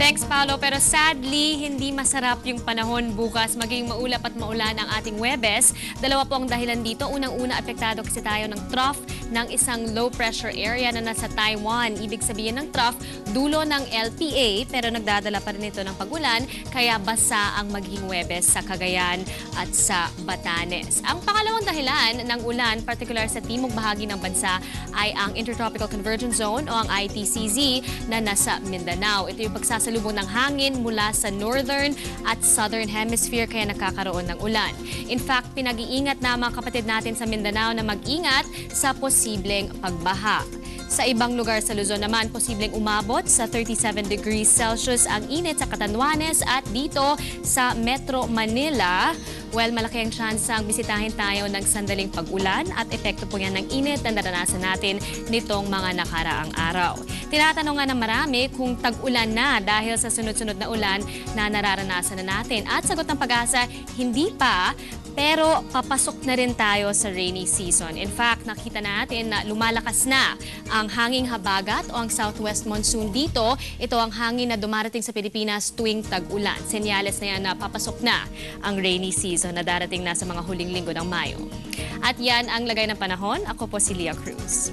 Thanks, Paolo. Pero sadly, hindi masarap yung panahon bukas. Maging maulap at maulan ang ating Huwebes. Dalawa po ang dahilan dito. Unang-una, apektado kasi tayo ng trough ng isang low-pressure area na nasa Taiwan. Ibig sabihin ng trough, dulo ng LPA, pero nagdadala pa rin ito ng pagulan, kaya basa ang magiging Huwebes sa Cagayan at sa Batanes. Ang pangalawang dahilan ng ulan, particular sa timog bahagi ng bansa, ay ang Intertropical Convergence Zone o ang ITCZ na nasa Mindanao. Ito yung pagsasalubong ng hangin mula sa northern at southern hemisphere kaya nakakaroon ng ulan. In fact, pinag-iingat na mga kapatid natin sa Mindanao na mag-ingat sa posibleng pagbaha. Sa ibang lugar sa Luzon naman, posibleng umabot sa 37 degrees Celsius ang init sa Catanduanes at dito sa Metro Manila. Well, malaki ang tsansang bisitahin tayo ng sandaling pag-ulan at epekto po yan ng init na naranasan natin nitong mga nakaraang araw. Tinatanong nga ng marami kung tag-ulan na dahil sa sunod-sunod na ulan na nararanasan na natin. At sagot ng Pag-asa, hindi pa. Pero papasok na rin tayo sa rainy season. In fact, nakita natin na lumalakas na ang hanging habagat o ang southwest monsoon dito. Ito ang hangin na dumarating sa Pilipinas tuwing tag-ulan. Senyales na yan na papasok na ang rainy season na darating na sa mga huling linggo ng Mayo. At yan ang lagay ng panahon. Ako po si Leah Cruz.